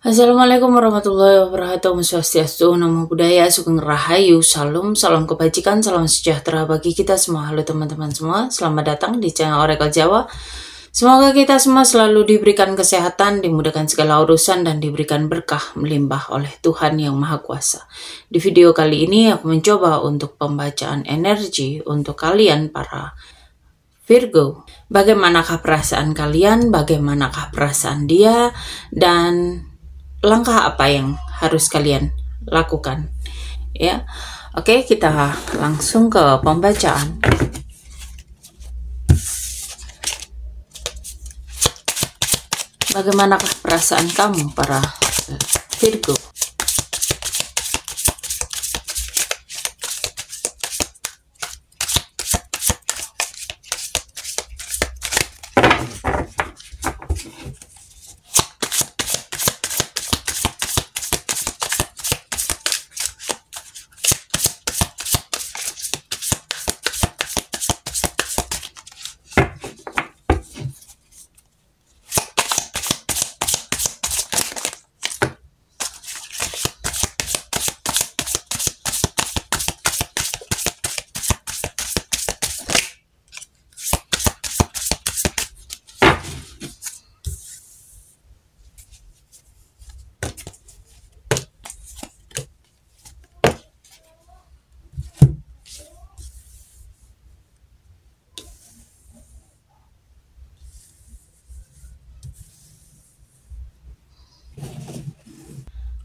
Assalamualaikum warahmatullahi wabarakatuh. Om Swastiastu, Namo Buddhaya, Sugeng Rahayu, salam kebajikan, salam sejahtera bagi kita semua. Halo teman-teman semua, selamat datang di channel Oracle Jawa. Semoga kita semua selalu diberikan kesehatan, dimudahkan segala urusan, dan diberikan berkah melimpah oleh Tuhan Yang Maha Kuasa. Di video kali ini aku mencoba untuk pembacaan energi untuk kalian para Virgo. Bagaimanakah perasaan kalian, bagaimanakah perasaan dia, dan langkah apa yang harus kalian lakukan, ya. Oke, kita langsung ke pembacaan. Bagaimanakah perasaan kamu para Virgo?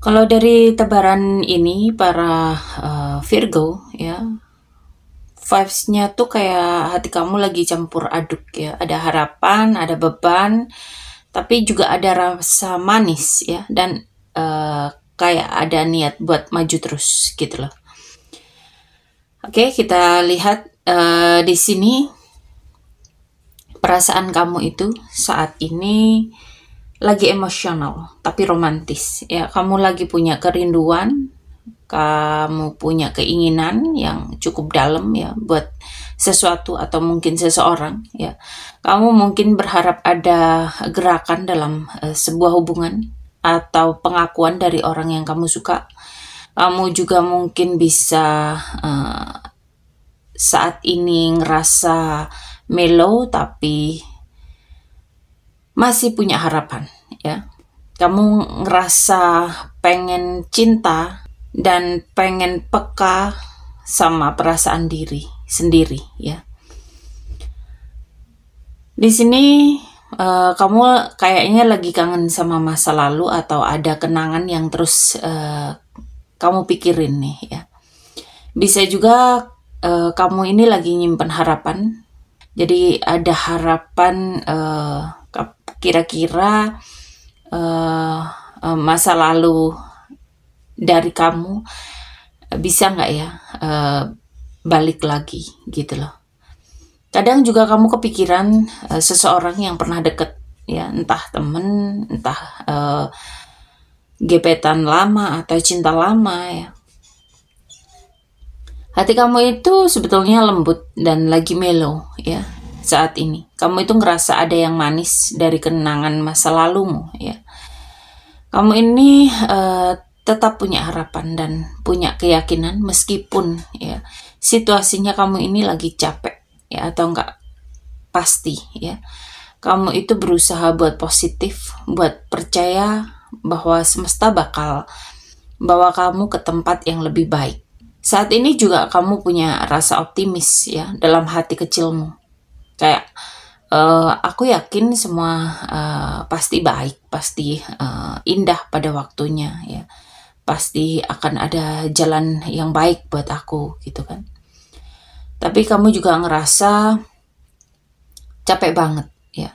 Kalau dari tebaran ini para Virgo, ya, vibes-nya tuh kayak hati kamu lagi campur aduk, ya. Ada harapan, ada beban, tapi juga ada rasa manis, ya, dan kayak ada niat buat maju terus gitu loh. Oke, kita lihat di sini perasaan kamu itu saat ini lagi emosional tapi romantis, ya. Kamu lagi punya kerinduan, kamu punya keinginan yang cukup dalam, ya, buat sesuatu atau mungkin seseorang, ya. Kamu mungkin berharap ada gerakan dalam sebuah hubungan atau pengakuan dari orang yang kamu suka. Kamu juga mungkin bisa saat ini ngerasa mellow tapi masih punya harapan, ya. Kamu ngerasa pengen cinta dan pengen peka sama perasaan diri sendiri, ya. Di sini kamu kayaknya lagi kangen sama masa lalu atau ada kenangan yang terus kamu pikirin nih, ya. Bisa juga kamu ini lagi nyimpen harapan. Jadi ada harapan kira-kira masa lalu dari kamu bisa nggak ya balik lagi gitu loh. Kadang juga kamu kepikiran seseorang yang pernah deket, ya, entah temen, entah gebetan lama atau cinta lama, ya. Hati kamu itu sebetulnya lembut dan lagi mellow, ya. Saat ini kamu itu ngerasa ada yang manis dari kenangan masa lalumu, ya. Kamu ini tetap punya harapan dan punya keyakinan meskipun, ya, situasinya kamu ini lagi capek, ya, atau enggak pasti, ya. Kamu itu berusaha buat positif, buat percaya bahwa semesta bakal bawa kamu ke tempat yang lebih baik. Saat ini juga kamu punya rasa optimis, ya, dalam hati kecilmu. Kayak aku yakin semua pasti baik, pasti indah pada waktunya, ya. Pasti akan ada jalan yang baik buat aku gitu kan. Tapi kamu juga ngerasa capek banget, ya.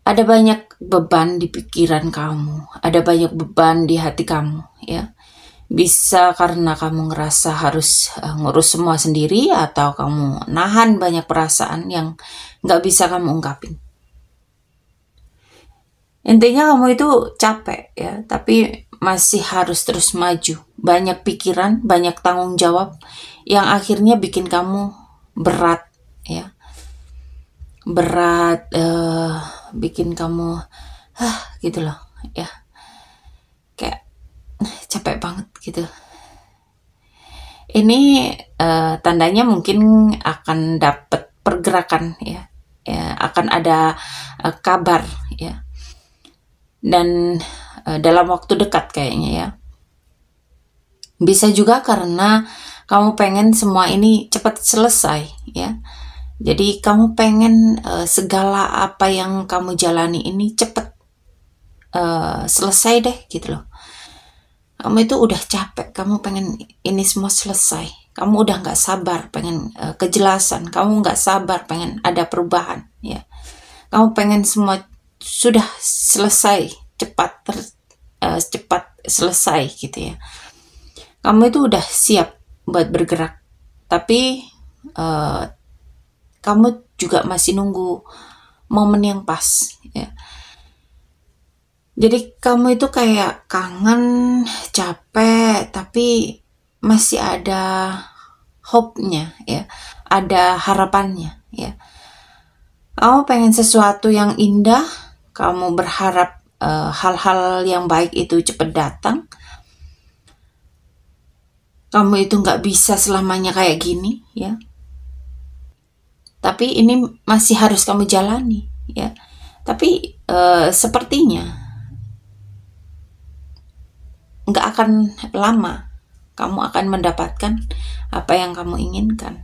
Ada banyak beban di pikiran kamu, ada banyak beban di hati kamu, ya. Bisa karena kamu ngerasa harus ngurus semua sendiri, atau kamu nahan banyak perasaan yang nggak bisa kamu ungkapin. Intinya kamu itu capek, ya, tapi masih harus terus maju. Banyak pikiran, banyak tanggung jawab yang akhirnya bikin kamu berat, ya. Berat, bikin kamu gitu loh, ya. capek banget gitu. Ini tandanya mungkin akan dapat pergerakan ya, akan ada kabar ya, dan dalam waktu dekat kayaknya ya. Bisa juga karena kamu pengen semua ini cepat selesai ya. Jadi kamu pengen segala apa yang kamu jalani ini cepat selesai deh gitu loh. Kamu itu udah capek, kamu pengen ini semua selesai. Kamu udah nggak sabar pengen kejelasan, kamu nggak sabar pengen ada perubahan ya. Kamu pengen semua sudah selesai, cepat selesai gitu ya. Kamu itu udah siap buat bergerak, tapi kamu juga masih nunggu momen yang pas ya. Jadi kamu itu kayak kangen, capek, tapi masih ada hope-nya ya, ada harapannya ya. Kamu pengen sesuatu yang indah, kamu berharap hal-hal yang baik itu cepat datang. Kamu itu nggak bisa selamanya kayak gini ya. Tapi ini masih harus kamu jalani ya. Tapi sepertinya nggak akan lama kamu akan mendapatkan apa yang kamu inginkan.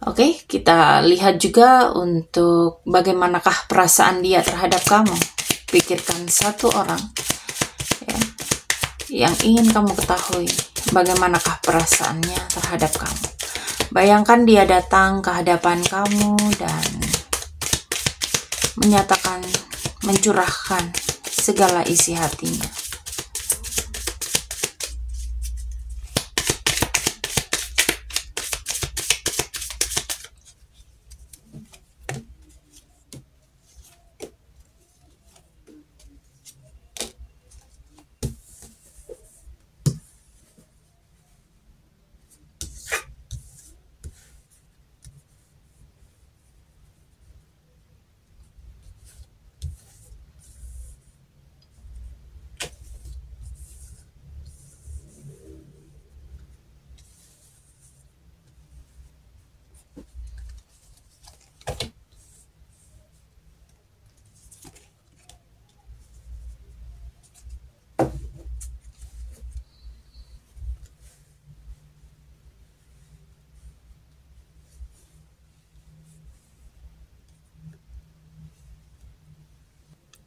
Oke, kita lihat juga untuk bagaimanakah perasaan dia terhadap kamu. Pikirkan satu orang ya, yang ingin kamu ketahui bagaimanakah perasaannya terhadap kamu. Bayangkan dia datang ke hadapan kamu dan menyatakan, mencurahkan segala isi hatinya.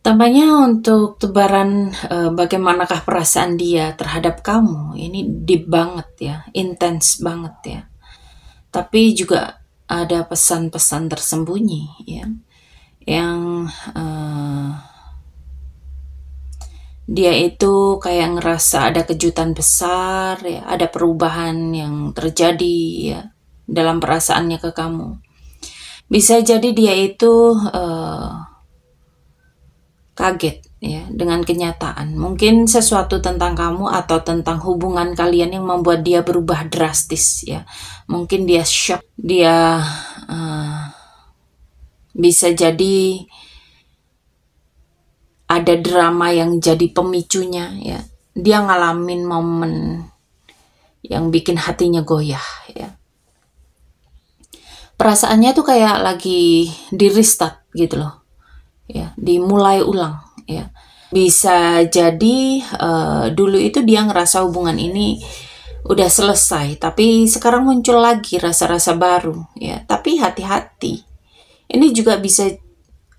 Tampaknya untuk tebaran bagaimanakah perasaan dia terhadap kamu, ini deep banget ya, intens banget ya. Tapi juga ada pesan-pesan tersembunyi ya, yang dia itu kayak ngerasa ada kejutan besar ya, ada perubahan yang terjadi ya dalam perasaannya ke kamu. Bisa jadi dia itu kaget ya dengan kenyataan, mungkin sesuatu tentang kamu atau tentang hubungan kalian yang membuat dia berubah drastis ya. Mungkin dia shock, dia bisa jadi ada drama yang jadi pemicunya ya. Dia ngalamin momen yang bikin hatinya goyah ya. Perasaannya tuh kayak lagi di restart gitu loh ya, dimulai ulang ya. Bisa jadi dulu itu dia ngerasa hubungan ini udah selesai, tapi sekarang muncul lagi rasa-rasa baru ya. Tapi hati-hati, ini juga bisa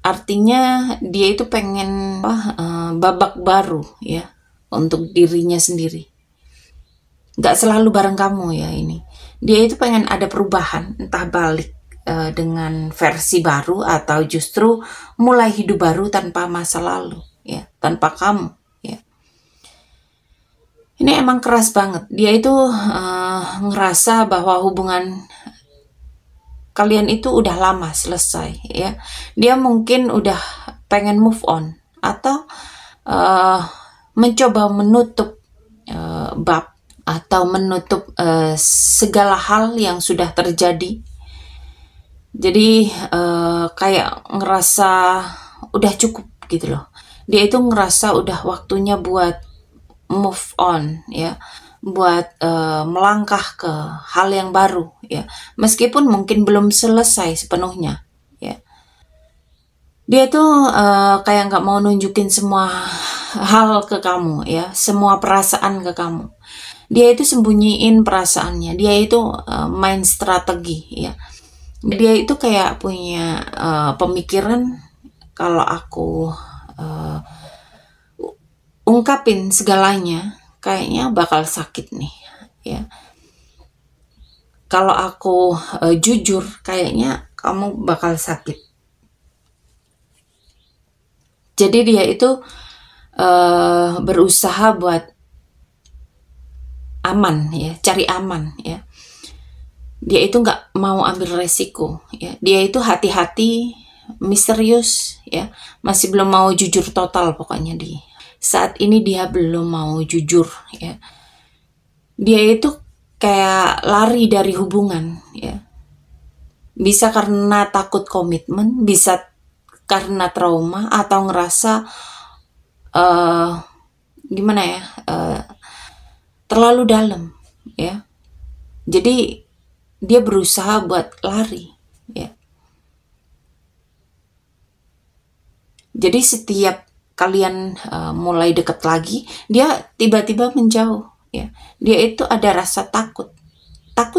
artinya dia itu pengen babak baru ya untuk dirinya sendiri. Gak selalu bareng kamu ya ini. Dia itu pengen ada perubahan, entah balik dengan versi baru atau justru mulai hidup baru tanpa masa lalu ya, tanpa kamu ya. Ini emang keras banget. Dia itu ngerasa bahwa hubungan kalian itu udah lama selesai ya. Dia mungkin udah pengen move on atau mencoba menutup bab atau menutup segala hal yang sudah terjadi. Jadi kayak ngerasa udah cukup gitu loh. Dia itu ngerasa udah waktunya buat move on ya, buat melangkah ke hal yang baru ya, meskipun mungkin belum selesai sepenuhnya ya. Dia tuh kayak nggak mau nunjukin semua hal ke kamu ya, semua perasaan ke kamu. Dia itu sembunyiin perasaannya, dia itu main strategi ya. Dia itu kayak punya pemikiran, kalau aku ungkapin segalanya kayaknya bakal sakit nih ya. Kalau aku jujur kayaknya kamu bakal sakit. Jadi dia itu berusaha buat aman ya, cari aman ya. Dia itu nggak mau ambil resiko ya. Dia itu hati-hati, misterius ya, masih belum mau jujur total pokoknya. Di saat ini dia belum mau jujur ya. Dia itu kayak lari dari hubungan ya. Bisa karena takut komitmen, bisa karena trauma, atau ngerasa gimana ya, terlalu dalam ya. Jadi dia berusaha buat lari ya. Jadi setiap kalian mulai deket lagi, dia tiba-tiba menjauh ya. Dia itu ada rasa takut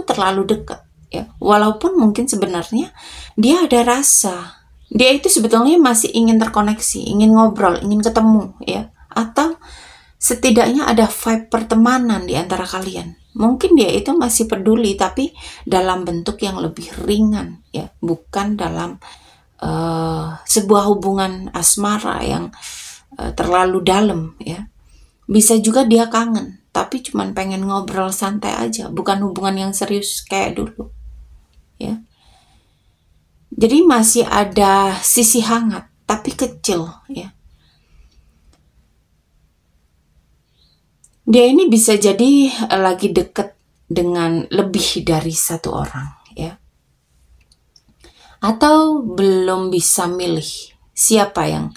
terlalu dekat ya. Walaupun mungkin sebenarnya dia ada rasa, dia itu sebetulnya masih ingin terkoneksi, ingin ngobrol, ingin ketemu ya, atau setidaknya ada vibe pertemanan di antara kalian. Mungkin dia itu masih peduli, tapi dalam bentuk yang lebih ringan ya, bukan dalam sebuah hubungan asmara yang terlalu dalam ya. Bisa juga dia kangen, tapi cuman pengen ngobrol santai aja, bukan hubungan yang serius kayak dulu ya. Jadi masih ada sisi hangat, tapi kecil ya. Dia ini bisa jadi lagi deket dengan lebih dari satu orang ya. Atau belum bisa milih siapa yang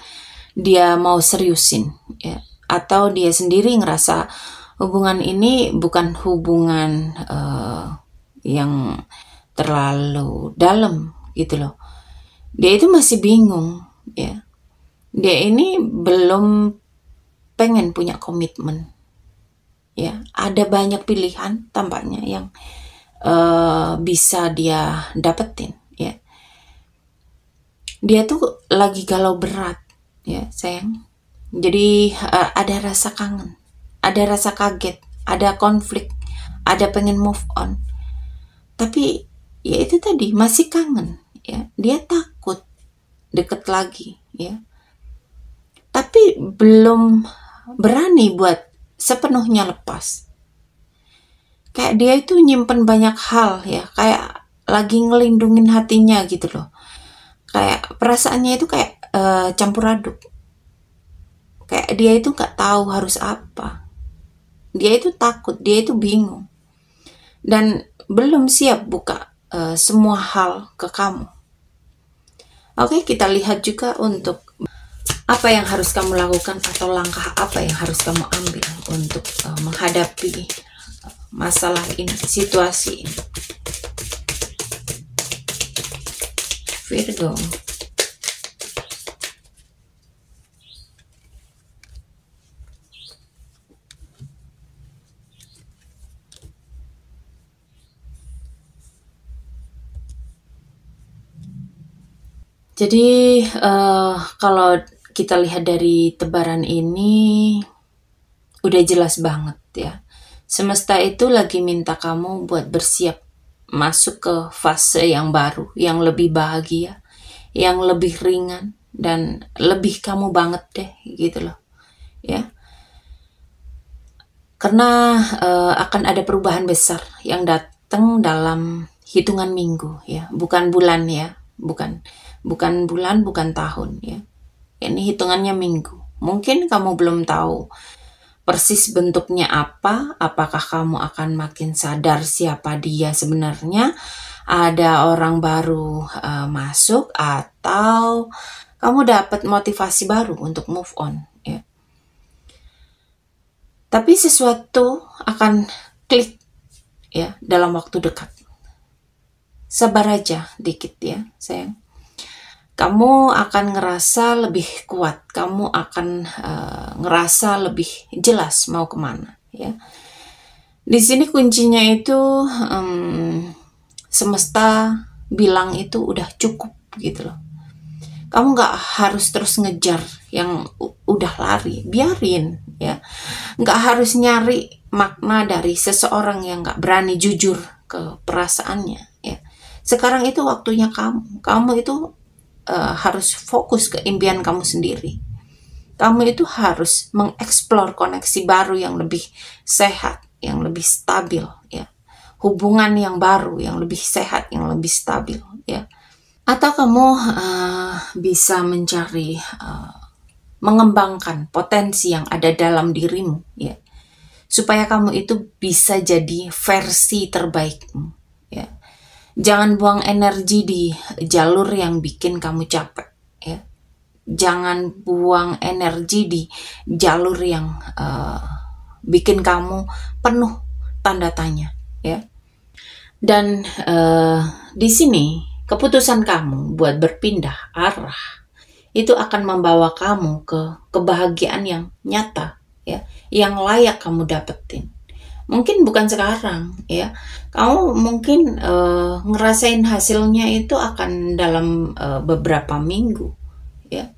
dia mau seriusin ya. Atau dia sendiri ngerasa hubungan ini bukan hubungan yang terlalu dalam gitu loh. Dia itu masih bingung ya. Dia ini belum pengen punya komitmen ya. Ada banyak pilihan tampaknya yang bisa dia dapetin ya. Dia tuh lagi galau berat ya sayang. Jadi ada rasa kangen, ada rasa kaget, ada konflik, ada pengen move on. Tapi ya itu tadi, masih kangen ya. Dia takut deket lagi ya. Tapi belum berani buat sepenuhnya lepas. Kayak dia itu nyimpen banyak hal ya, kayak lagi ngelindungin hatinya gitu loh. Kayak perasaannya itu kayak campur aduk. Kayak dia itu nggak tahu harus apa. Dia itu takut, dia itu bingung. Dan belum siap buka semua hal ke kamu. Oke, kita lihat juga untuk apa yang harus kamu lakukan atau langkah apa yang harus kamu ambil untuk menghadapi masalah ini, situasi ini. Virgo. Jadi kalau kita lihat dari tebaran ini udah jelas banget ya. Semesta itu lagi minta kamu buat bersiap masuk ke fase yang baru, yang lebih bahagia, yang lebih ringan, dan lebih kamu banget deh gitu loh ya. Karena akan ada perubahan besar yang datang dalam hitungan minggu ya, bukan bulan ya, bukan bulan, bukan tahun ya. Ini hitungannya minggu. Mungkin kamu belum tahu persis bentuknya apa, apakah kamu akan makin sadar siapa dia sebenarnya, ada orang baru masuk, atau kamu dapat motivasi baru untuk move on ya. Tapi sesuatu akan klik ya dalam waktu dekat. Sabar aja dikit ya, sayang. Kamu akan ngerasa lebih kuat, kamu akan ngerasa lebih jelas mau kemana ya. Di sini kuncinya itu semesta bilang itu udah cukup gitu loh. Kamu nggak harus terus ngejar yang udah lari, biarin ya. Nggak harus nyari makna dari seseorang yang nggak berani jujur ke perasaannya ya. Sekarang itu waktunya kamu itu harus fokus ke impian kamu sendiri. Kamu itu harus mengeksplor koneksi baru yang lebih sehat, yang lebih stabil ya. Hubungan yang baru, yang lebih sehat, yang lebih stabil ya. Atau kamu bisa mencari mengembangkan potensi yang ada dalam dirimu ya. Supaya kamu itu bisa jadi versi terbaikmu ya. Jangan buang energi di jalur yang bikin kamu capek ya. Jangan buang energi di jalur yang bikin kamu penuh tanda tanya ya. Dan di sini keputusan kamu buat berpindah arah itu akan membawa kamu ke kebahagiaan yang nyata ya, yang layak kamu dapetin. Mungkin bukan sekarang ya, kamu mungkin ngerasain hasilnya itu akan dalam beberapa minggu ya.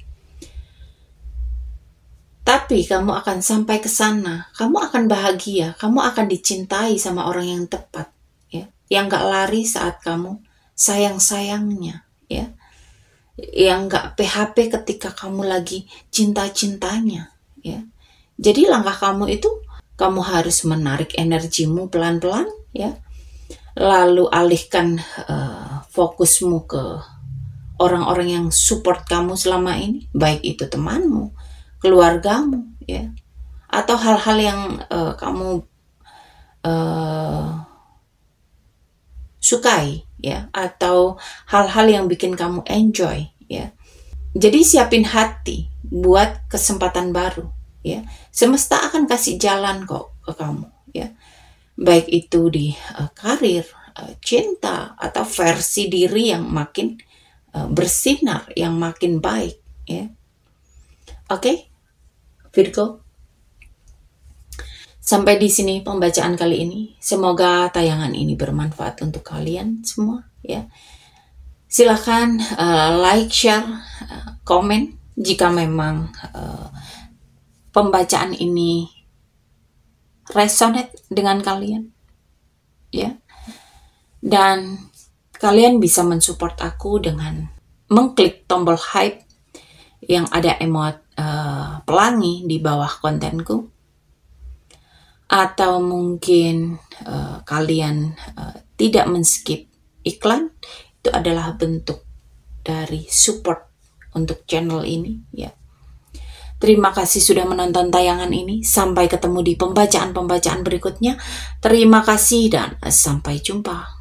Tapi kamu akan sampai ke sana, kamu akan bahagia, kamu akan dicintai sama orang yang tepat ya, yang gak lari saat kamu sayang-sayangnya ya, yang gak PHP ketika kamu lagi cinta-cintanya ya. Jadi langkah kamu itu, kamu harus menarik energimu pelan-pelan ya. Lalu alihkan fokusmu ke orang-orang yang support kamu selama ini, baik itu temanmu, keluargamu ya, atau hal-hal yang kamu sukai ya, atau hal-hal yang bikin kamu enjoy ya. Jadi siapin hati buat kesempatan baru ya. Semesta akan kasih jalan kok ke kamu ya. Baik itu di karir, cinta, atau versi diri yang makin bersinar, yang makin baik ya. Oke, Virgo. Sampai di sini pembacaan kali ini. Semoga tayangan ini bermanfaat untuk kalian semua ya. Silahkan like, share, komen jika memang pembacaan ini resonate dengan kalian ya. Dan kalian bisa mensupport aku dengan mengklik tombol hype yang ada emot pelangi di bawah kontenku, atau mungkin kalian tidak men-skip iklan. Itu adalah bentuk dari support untuk channel ini ya. Terima kasih sudah menonton tayangan ini. Sampai ketemu di pembacaan-pembacaan berikutnya. Terima kasih dan sampai jumpa.